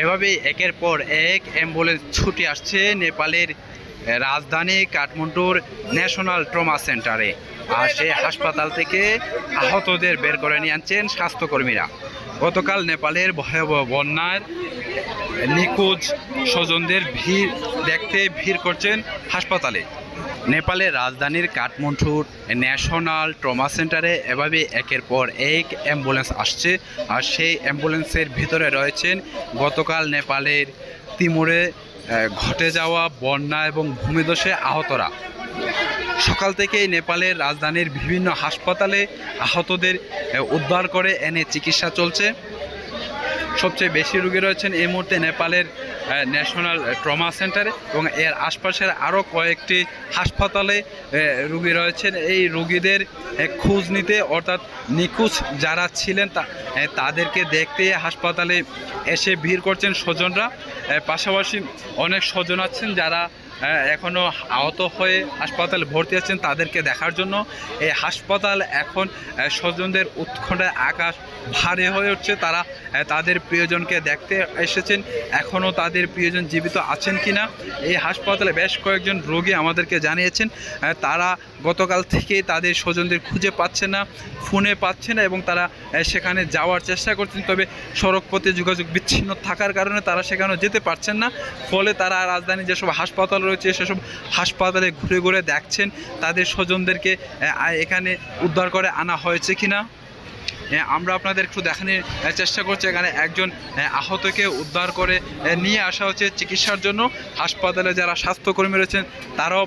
এভাবেই একের পর এক অ্যাম্বুলেন্স ছুটে আসছে নেপালের রাজধানী কাঠমান্ডুর ন্যাশনাল ট্রমা সেন্টারে। আর সেই হাসপাতাল থেকে আহতদের বের করে নিয়ে আনছেন স্বাস্থ্যকর্মীরা। গতকাল নেপালের ভয়াবহ বন্যার নিখোঁজ স্বজনদের ভিড় করছেন হাসপাতালে। নেপালের রাজধানীর কাঠমান্ডুর ন্যাশনাল ট্রমা সেন্টারে এভাবে একের পর এক অ্যাম্বুলেন্স আসছে। আর সেই অ্যাম্বুলেন্সের ভিতরে রয়েছেন গতকাল নেপালের তিমুরে ঘটে যাওয়া বন্যা এবং ভূমিধসে আহতরা। সকাল থেকেই নেপালের রাজধানীর বিভিন্ন হাসপাতালে আহতদের উদ্ধার করে এনে চিকিৎসা চলছে। সবচেয়ে বেশি রোগী রয়েছেন এই মুহূর্তে নেপালের ন্যাশনাল ট্রমা সেন্টারে এবং এর আশপাশের আরও কয়েকটি হাসপাতালে রোগী রয়েছেন। এই রোগীদের খোঁজ নিতে, অর্থাৎ নিখোঁজ যারা ছিলেন তাদেরকে দেখতে হাসপাতালে এসে ভিড় করছেন স্বজনরা। পাশাপাশি অনেক স্বজন আছেন যারা এখনও আহত হয়ে হাসপাতালে ভর্তি আছেন, তাদেরকে দেখার জন্য এই হাসপাতাল এখন স্বজনদের উৎকণ্ঠায় আকাশ ভারী হয়ে উঠছে। তারা তাদের প্রিয়জনকে দেখতে এসেছেন, এখনও তাদের প্রিয়জন জীবিত আছেন কিনা এই হাসপাতালে বেশ কয়েকজন রোগী আমাদেরকে জানিয়েছেন তারা গতকাল থেকেই তাদের স্বজনদের খুঁজে পাচ্ছে না, ফোনে পাচ্ছে না এবং তারা সেখানে যাওয়ার চেষ্টা করছেন। তবে সড়কপথে যোগাযোগ বিচ্ছিন্ন থাকার কারণে তারা সেখানে যেতে পারছেন না। ফলে তারা রাজধানী যেসব হাসপাতাল রয়েছে সেসব হাসপাতালে ঘুরে ঘুরে দেখছেন তাদের স্বজনদেরকে এখানে উদ্ধার করে আনা হয়েছে কিনা। আমরা আপনাদের একটু দেখানোর চেষ্টা করছি। এখানে একজন আহতকে উদ্ধার করে নিয়ে আসা হচ্ছে চিকিৎসার জন্য। হাসপাতালে যারা স্বাস্থ্যকর্মী রয়েছেন তারাও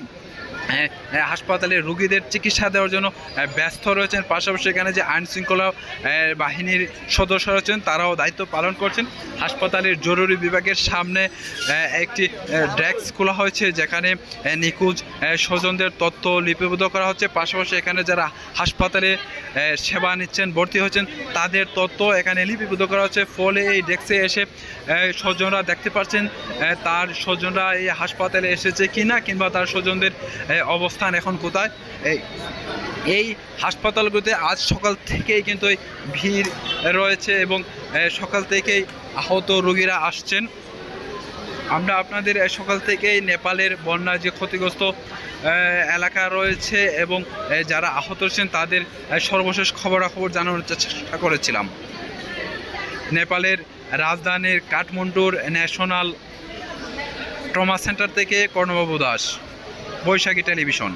হাসপাতালে রোগীদের চিকিৎসা দেওয়ার জন্য ব্যস্ত রয়েছেন। পাশাপাশি এখানে যে আইনশৃঙ্খলা বাহিনীর সদস্য রয়েছেন তারাও দায়িত্ব পালন করছেন। হাসপাতালের জরুরি বিভাগের সামনে একটি ডেস্ক খোলা হয়েছে যেখানে নিখোঁজ স্বজনদের তথ্য লিপিবদ্ধ করা হচ্ছে। পাশাপাশি এখানে যারা হাসপাতালে সেবা নিচ্ছেন, ভর্তি হচ্ছেন তাদের তথ্য এখানে লিপিবদ্ধ করা হচ্ছে। ফলে এই ডেস্কে এসে স্বজনরা দেখতে পাচ্ছেন তার স্বজনরা এই হাসপাতালে এসেছে কিনা, কিংবা তার স্বজনদের অবস্থান এখন কোথায়। এই হাসপাতালগুলোতে আজ সকাল থেকেই কিন্তু ভিড় রয়েছে এবং সকাল থেকেই আহত রোগীরা আসছেন। আমরা আপনাদের সকাল থেকেই নেপালের বন্যার যে ক্ষতিগ্রস্ত এলাকা রয়েছে এবং যারা আহত হচ্ছেন তাদের সর্বশেষ খবরাখবর জানানোর চেষ্টা করেছিলাম। নেপালের রাজধানীর কাঠমান্ডুর ন্যাশনাল ট্রমা সেন্টার থেকে কর্ণবাবু দাস, বৈশাখী টেলিভিশন।